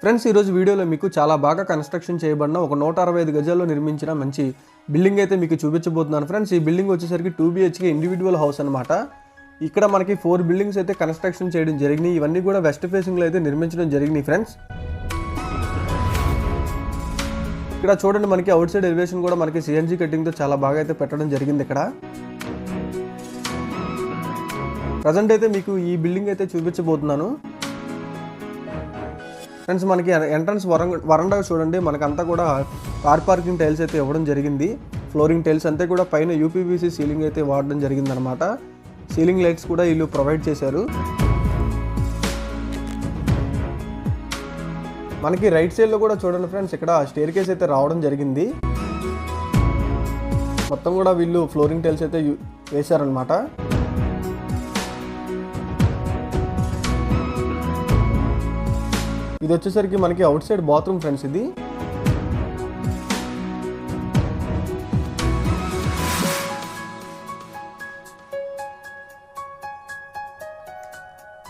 Friends ఈరోజు వీడియోలో మీకు చాలా బాగా కన్స్ట్రక్షన్ చేయబడిన ఒక 165 గజాల్లో నిర్మించిన మంచి బిల్డింగ్ అయితే మీకు చూపించబోతున్నాను ఫ్రెండ్స్. ఈ బిల్డింగ్ వచ్చేసరికి 2 BHK ఇండివిజువల్ హౌస్ అనమాట. ఇక్కడ మనకి 4 బిల్డింగ్స్ అయితే కన్స్ట్రక్షన్ చేయడం జరిగినాయి. ఇవన్నీ కూడా వెస్ట్ ఫేసింగ్లో అయితే నిర్మించడం జరిగినాయి ఫ్రెండ్స్. ఇక్కడ చూడండి, మనకి అవుట్ సైడ్ ఎలివేషన్ కూడా మనకి CNG కట్టింగ్తో చాలా బాగా అయితే పెట్టడం జరిగింది. ఇక్కడ ప్రజెంట్ అయితే మీకు ఈ బిల్డింగ్ అయితే చూపించబోతున్నాను ఫ్రెండ్స్. మనకి ఎంట్రన్స్ వరండా చూడండి, మనకంతా కూడా కార్ పార్కింగ్ టైల్స్ అయితే ఇవ్వడం జరిగింది. ఫ్లోరింగ్ టైల్స్ అంతా కూడా పైన UPVC సీలింగ్ అయితే వాడడం జరిగింది అనమాట. సీలింగ్ లైట్స్ కూడా వీళ్ళు ప్రొవైడ్ చేశారు. మనకి రైట్ సైడ్లో కూడా చూడండి ఫ్రెండ్స్, ఇక్కడ స్టేర్ కేస్ అయితే రావడం జరిగింది. మొత్తం కూడా వీళ్ళు ఫ్లోరింగ్ టైల్స్ అయితే వేశారనమాట. ఇది వచ్చేసరికి మనకి అవుట్ సైడ్ బాత్రూమ్ ఫ్రెండ్స్. ఇది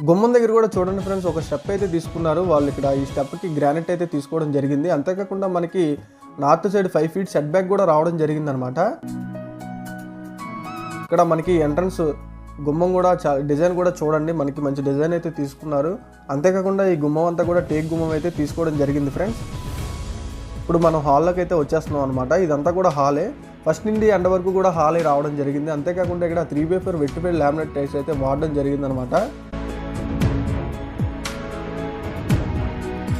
గుమ్మం దగ్గర కూడా చూడండి ఫ్రెండ్స్, ఒక స్టెప్ అయితే తీసుకున్నారు వాళ్ళు. ఇక్కడ ఈ స్టెప్కి గ్రానైట్ అయితే తీసుకోవడం జరిగింది. అంతేకాకుండా మనకి north side 5 feet set back కూడా రావడం జరిగింది అనమాట. ఇక్కడ మనకి ఎంట్రన్స్ గుమ్మం కూడా డిజైన్ కూడా చూడండి, మనకి మంచి డిజైన్ అయితే తీసుకున్నారు. అంతేకాకుండా ఈ గుమ్మం అంతా కూడా టేక్ గుమ్మం అయితే తీసుకోవడం జరిగింది ఫ్రెండ్స్. ఇప్పుడు మనం హాల్లోకి అయితే వచ్చేస్తున్నాం అనమాట. ఇదంతా కూడా హాలే, ఫస్ట్ నుండి ఎండ్ వరకు కూడా హాలే రావడం జరిగింది. అంతేకాకుండా ఇక్కడ 3x4 వెట్టిపేడ్ లామినేట్ టైల్స్ అయితే వాడడం జరిగింది అనమాట.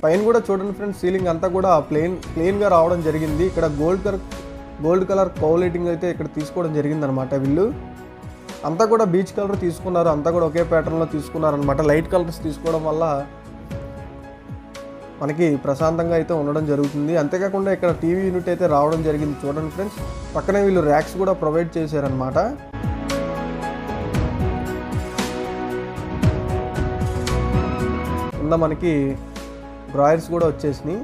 పైన కూడా చూడండి ఫ్రెండ్స్, సీలింగ్ అంతా కూడా ప్లెయిన్గా రావడం జరిగింది. ఇక్కడ గోల్డ్ కలర్ కౌలైటింగ్ అయితే ఇక్కడ తీసుకోవడం జరిగింది అనమాట. వీళ్ళు అంతా కూడా బీచ్ కలర్ తీసుకున్నారు, అంతా కూడా ఒకే ప్యాటర్న్లో తీసుకున్నారు అనమాట. లైట్ కలర్స్ తీసుకోవడం వల్ల మనకి ప్రశాంతంగా అయితే ఉండడం జరుగుతుంది. అంతేకాకుండా ఇక్కడ టీవీ యూనిట్ అయితే రావడం జరిగింది చూడండి ఫ్రెండ్స్. పక్కనే వీళ్ళు ర్యాక్స్ కూడా ప్రొవైడ్ చేశారనమాట. కింద మనకి డ్రాయర్స్ కూడా వచ్చేసినాయి.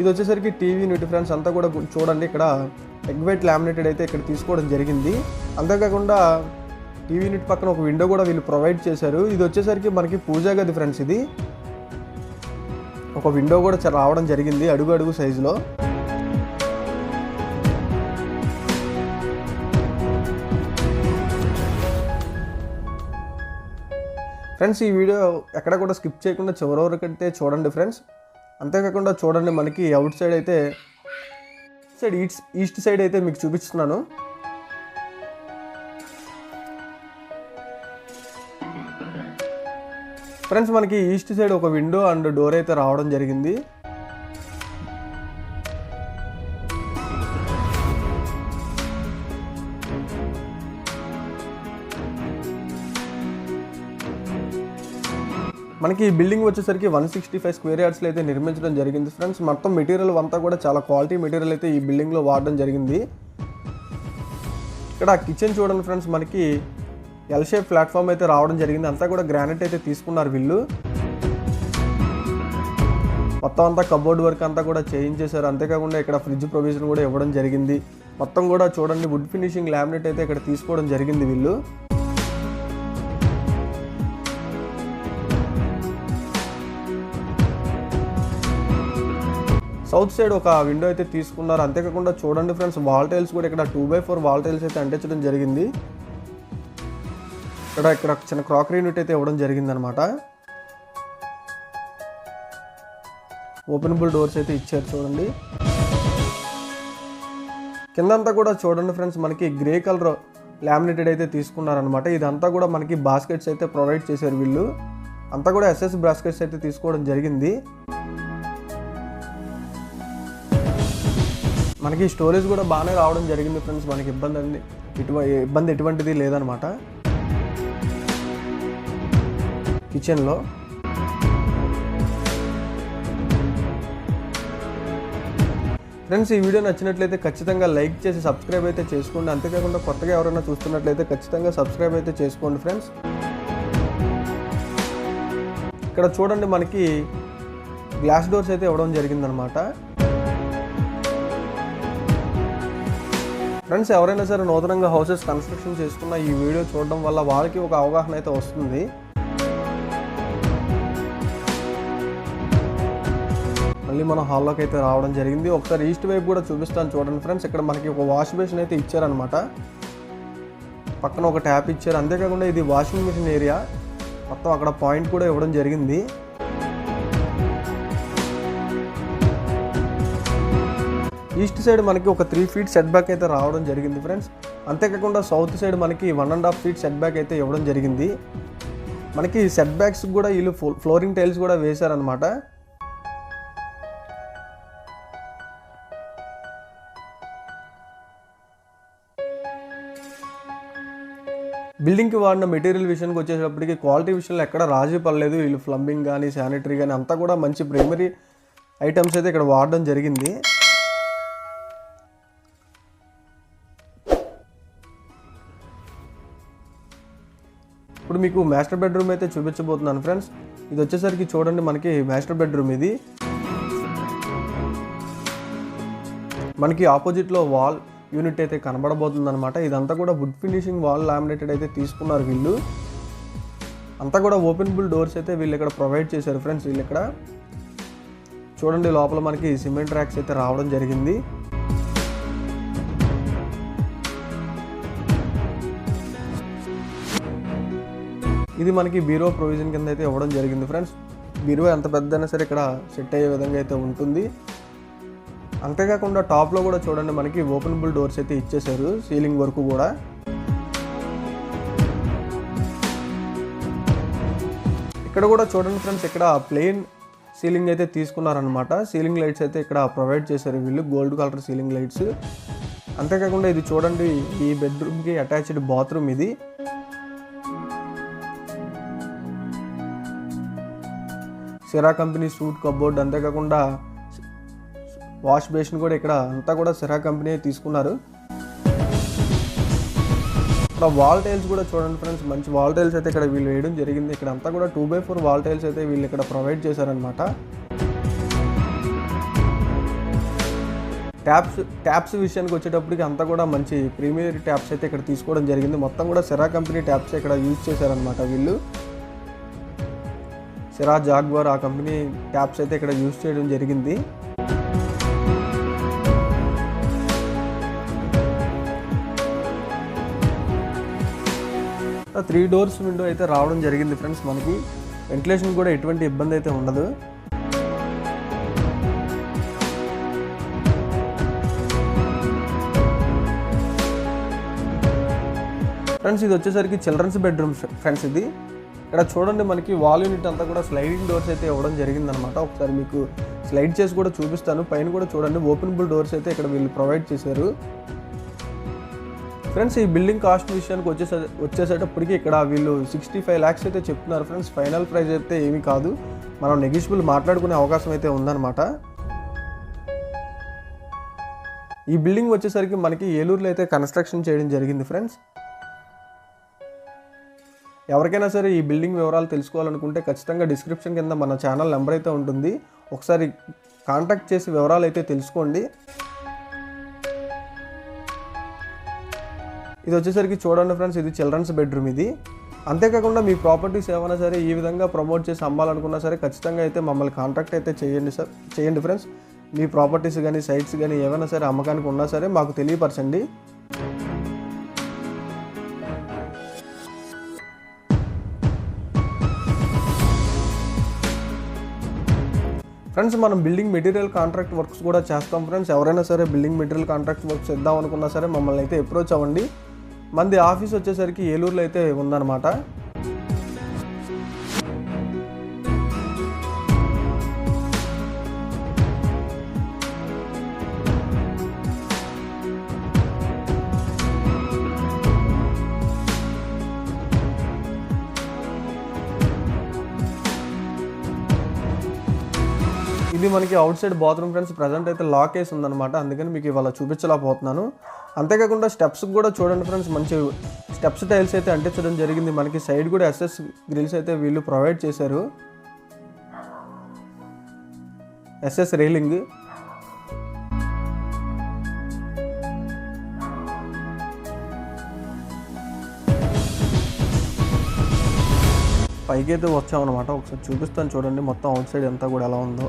ఇది వచ్చేసరికి టీవీ యూనిట్ ఫ్రెండ్స్. అంతా కూడా చూడండి, ఇక్కడ ఎగ్ వైట్ లామినేటెడ్ అయితే ఇక్కడ తీసుకోవడం జరిగింది. అంతేకాకుండా టీవీ యూనిట్ పక్కన ఒక విండో కూడా వీళ్ళు ప్రొవైడ్ చేశారు. ఇది వచ్చేసరికి మనకి పూజా గది ఫ్రెండ్స్. ఇది ఒక విండో కూడా రావడం జరిగింది అడుగు సైజులో. ఫ్రెండ్స్ ఈ వీడియో ఎక్కడ కూడా స్కిప్ చేయకుండా చివరి వరకు అయితే చూడండి ఫ్రెండ్స్. అంతేకాకుండా చూడండి, మనకి అవుట్ సైడ్ అయితే ఈస్ట్ సైడ్ అయితే మీకు చూపిస్తున్నాను. ఫ్రెండ్స్ మనకి ఈస్ట్ సైడ్ ఒక విండో అండ్ డోర్ అయితే రావడం జరిగింది. మనకి ఈ బిల్డింగ్ వచ్చేసరికి 165 స్క్వేర్ యార్డ్స్లో అయితే నిర్మించడం జరిగింది ఫ్రెండ్స్. మొత్తం మెటీరియల్ అంతా కూడా చాలా క్వాలిటీ మెటీరియల్ అయితే ఈ బిల్డింగ్లో వాడడం జరిగింది. ఇక్కడ కిచెన్ చూడండి ఫ్రెండ్స్, మనకి ఎల్ షేప్ ప్లాట్ఫామ్ అయితే రావడం జరిగింది. అంతా కూడా గ్రానైట్ అయితే తీసుకున్నారు వీళ్ళు. మొత్తం అంతా కబోర్డ్ వర్క్ అంతా కూడా చేయించేశారు. అంతేకాకుండా ఇక్కడ ఫ్రిడ్జ్ ప్రొవిజన్ కూడా ఇవ్వడం జరిగింది. మొత్తం కూడా చూడండి, వుడ్ ఫినిషింగ్ లామినేట్ అయితే ఇక్కడ తీసుకోవడం జరిగింది వీళ్ళు. సౌత్ సైడ్ ఒక విండో అయితే తీసుకున్నారు. అంతేకాకుండా చూడండి ఫ్రెండ్స్, వాల్ టైల్స్ కూడా ఇక్కడ 2x4 వాల్ టైల్స్ అయితే అంటించడం జరిగింది. ఇక్కడ చిన్న క్రాకరీ యూనిట్ అయితే ఇవ్వడం జరిగింది అనమాట. ఓపెనబుల్ డోర్స్ అయితే ఇచ్చారు చూడండి. కిందంతా కూడా చూడండి ఫ్రెండ్స్, మనకి గ్రే కలర్ లామినేటెడ్ అయితే తీసుకున్నారనమాట. ఇదంతా కూడా మనకి బాస్కెట్స్ అయితే ప్రొవైడ్ చేశారు వీళ్ళు. అంతా కూడా SS బాస్కెట్స్ అయితే తీసుకోవడం జరిగింది. మనకి స్టోరేజ్ కూడా బాగానే రావడం జరిగింది ఫ్రెండ్స్. మనకి ఇబ్బంది ఎటువంటిది లేదనమాట కిచెన్లో. ఫ్రెండ్స్ ఈ వీడియో నచ్చినట్లయితే ఖచ్చితంగా లైక్ చేసి సబ్స్క్రైబ్ అయితే చేసుకోండి. అంతేకాకుండా కొత్తగా ఎవరైనా చూస్తున్నట్లయితే ఖచ్చితంగా సబ్స్క్రైబ్ అయితే చేసుకోండి ఫ్రెండ్స్. ఇక్కడ చూడండి, మనకి గ్లాస్ డోర్స్ అయితే ఇవ్వడం జరిగిందనమాట. ఫ్రెండ్స్ ఎవరైనా సరే నూతనంగా హౌసెస్ కన్స్ట్రక్షన్ చేసుకున్న ఈ వీడియో చూడడం వల్ల వాళ్ళకి ఒక అవగాహన అయితే వస్తుంది. మళ్ళీ మనం హాల్లోకి అయితే రావడం జరిగింది. ఒకసారి ఈస్ట్ వైపు కూడా చూపిస్తాను చూడండి ఫ్రెండ్స్. ఇక్కడ మనకి ఒక వాష్ బేసిన్ అయితే ఇచ్చారనమాట. పక్కన ఒక ట్యాప్ ఇచ్చారు. అంతేకాకుండా ఇది వాషింగ్ మిషన్ ఏరియా. మొత్తం అక్కడ పాయింట్ కూడా ఇవ్వడం జరిగింది. ఈస్ట్ సైడ్ మనకి ఒక 3 feet సెట్ బ్యాక్ అయితే రావడం జరిగింది ఫ్రెండ్స్. అంతేకాకుండా సౌత్ సైడ్ మనకి 1.5 feet సెట్ బ్యాక్ అయితే ఇవ్వడం జరిగింది. మనకి సెట్ బ్యాక్స్ కూడా వీళ్ళు ఫ్లోరింగ్ టైల్స్ కూడా వేశారనమాట. బిల్డింగ్కి వాడిన మెటీరియల్ విషయానికి వచ్చేటప్పటికి క్వాలిటీ విషయంలో ఎక్కడ రాజీ పడలేదు. వీళ్ళు ప్లంబింగ్ కానీ శానిటరీ కానీ అంతా కూడా మంచి ప్రైమరీ ఐటమ్స్ అయితే ఇక్కడ వాడడం జరిగింది. ఇప్పుడు మీకు మాస్టర్ బెడ్రూమ్ అయితే చూపించబోతున్నాను ఫ్రెండ్స్. ఇది వచ్చేసరికి చూడండి, మనకి మాస్టర్ బెడ్రూమ్ ఇది. మనకి ఆపోజిట్లో వాల్ యూనిట్ అయితే కనబడబోతుంది అనమాట. ఇదంతా కూడా వుడ్ ఫినిషింగ్ వాల్ లామినేటెడ్ అయితే తీసుకున్నారు వీళ్ళు. అంతా కూడా ఓపెనబుల్ డోర్స్ అయితే వీళ్ళు ఇక్కడ ప్రొవైడ్ చేశారు ఫ్రెండ్స్. వీళ్ళు ఇక్కడ చూడండి, లోపల మనకి సిమెంట్ ర్యాక్స్ అయితే రావడం జరిగింది. ఇది మనకి బీరో ప్రొవిజన్ కింద అయితే ఇవ్వడం జరిగింది ఫ్రెండ్స్. బీరో ఎంత పెద్దైనా సరే ఇక్కడ సెట్ అయ్యే విధంగా అయితే ఉంటుంది. అంతేకాకుండా టాప్లో కూడా చూడండి, మనకి ఓపెనబుల్ డోర్స్ అయితే ఇచ్చేసారు సీలింగ్ వరకు కూడా. ఇక్కడ కూడా చూడండి ఫ్రెండ్స్, ఇక్కడ ప్లెయిన్ సీలింగ్ అయితే తీసుకున్నారనమాట. సీలింగ్ లైట్స్ అయితే ఇక్కడ ప్రొవైడ్ చేశారు వీళ్ళు, గోల్డ్ కలర్ సీలింగ్ లైట్స్. అంతేకాకుండా ఇది చూడండి, ఈ బెడ్రూమ్కి అటాచ్డ్ బాత్రూమ్ ఇది. సిరా కంపెనీ సూట్ కబోర్డ్, అంతేకాకుండా వాష్ బేసిన్ కూడా ఇక్కడ అంతా కూడా సిరా కంపెనీ తీసుకున్నారు. ఇక్కడ వాల్ టైల్స్ కూడా చూడండి ఫ్రెండ్స్, మంచి వాల్ టైల్స్ అయితే ఇక్కడ వీళ్ళు వేయడం జరిగింది. ఇక్కడ అంతా కూడా 2x4 వాల్ టైల్స్ అయితే వీళ్ళు ఇక్కడ ప్రొవైడ్ చేశారనమాట. ట్యాప్స్ విషయానికి వచ్చేటప్పటికి అంతా కూడా మంచి ప్రీమియర్ ట్యాప్స్ అయితే ఇక్కడ తీసుకోవడం జరిగింది. మొత్తం కూడా సిరా కంపెనీ ట్యాప్స్ ఇక్కడ యూజ్ చేశారనమాట వీళ్ళు. సిరా జాగ్వార్ ఆ కంపెనీ ట్యాప్స్ అయితే ఇక్కడ యూజ్ చేయడం జరిగింది. ఆ 3 doors విండో అయితే రావడం జరిగింది ఫ్రెండ్స్. మనకి వెంటిలేషన్ కూడా ఎటువంటి ఇబ్బంది అయితే ఉండదు. ఫ్రెండ్స్ ఇది వచ్చేసరికి చిల్డ్రన్స్ బెడ్రూమ్ ఫ్రెండ్స్. ఇది ఇక్కడ చూడండి, మనకి వాల్ యూనిట్ అంతా కూడా స్లైడింగ్ డోర్స్ అయితే ఇవ్వడం జరిగిందనమాట. ఒకసారి మీకు స్లైడ్ చేసి కూడా చూపిస్తాను. పైన కూడా చూడండి, ఓపెనబుల్ డోర్స్ అయితే ఇక్కడ వీళ్ళు ప్రొవైడ్ చేశారు ఫ్రెండ్స్. ఈ బిల్డింగ్ కాస్ట్ విషయానికి వచ్చేసేటప్పటికి ఇక్కడ వీళ్ళు 65 lakhs అయితే చెప్తున్నారు ఫ్రెండ్స్. ఫైనల్ ప్రైస్ అయితే ఏమీ కాదు, మనం నెగోషియబుల్ మాట్లాడుకునే అవకాశం అయితే ఉందన్నమాట. ఈ బిల్డింగ్ వచ్చేసరికి మనకి ఏలూరులో అయితే కన్స్ట్రక్షన్ చేయడం జరిగింది ఫ్రెండ్స్. ఎవరికైనా సరే ఈ బిల్డింగ్ వివరాలు తెలుసుకోవాలనుకుంటే ఖచ్చితంగా డిస్క్రిప్షన్ కింద మన ఛానల్ నెంబర్ అయితే ఉంటుంది. ఒకసారి కాంటాక్ట్ చేసి వివరాలు అయితే తెలుసుకోండి. ఇది వచ్చేసరికి చూడండి ఫ్రెండ్స్, ఇది చిల్డ్రన్స్ బెడ్రూమ్ ఇది. అంతేకాకుండా మీ ప్రాపర్టీస్ ఏమైనా సరే ఈ విధంగా ప్రమోట్ చేసి అమ్మాలనుకున్నా సరే ఖచ్చితంగా అయితే మమ్మల్ని కాంటాక్ట్ అయితే చేయండి ఫ్రెండ్స్. మీ ప్రాపర్టీస్ కానీ సైట్స్ కానీ ఏమైనా సరే అమ్మకానికి ఉన్నా సరే మాకు తెలియపరచండి. ఫ్రెండ్స్ మనం బిల్డింగ్ మెటీరియల్ కాంట్రాక్ట్ వర్క్స్ కూడా చేస్తాం ఫ్రెండ్స్. ఎవరైనా సరే బిల్డింగ్ మెటీరియల్ కాంట్రాక్ట్ వర్క్స్ ఇద్దాం అనుకున్నా సరే మమ్మల్ని అయితే అప్రోచ్ అవ్వండి. మంది ఆఫీస్ వచ్చేసరికి ఏలూరులో అయితే ఉందన్నమాట. ఇది మనకి out side bathroom friends. Present అయితే లాక్ వేసి ఉందన్నమాట, అందుకని మీకు ఇవాళ చూపించలేకపోతున్నాను. అంతేకాకుండా స్టెప్స్ కూడా చూడండి ఫ్రెండ్స్, మంచి స్టెప్స్ టైల్స్ అయితే అంటించడం జరిగింది. మనకి సైడ్ కూడా ఎస్ఎస్ గ్రిల్స్ అయితే వీళ్ళు ప్రొవైడ్ చేశారు, ఎస్ఎస్ రైలింగ్. పైకి అయితే వచ్చామన్నమాట. ఒకసారి చూపిస్తాను చూడండి మొత్తం అవుట్ సైడ్ అంతా కూడా ఎలా ఉందో.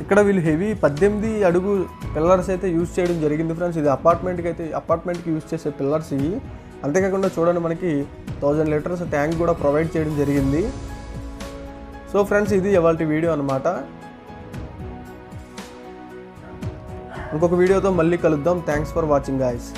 ఇక్కడ వీళ్ళు హెవీ 18 అడుగు పిల్లర్స్ అయితే యూజ్ చేయడం జరిగింది ఫ్రెండ్స్. ఇది అపార్ట్మెంట్కి యూజ్ చేసే పిల్లర్స్ ఇవి. అంతేకాకుండా చూడండి మనకి 1000 లీటర్స్ ట్యాంక్ కూడా ప్రొవైడ్ చేయడం జరిగింది. సో ఫ్రెండ్స్ ఇది ఇవాల్టి వీడియో అనమాట. ఇంకొక వీడియోతో మళ్ళీ కలుద్దాం. Thanks for watching guys.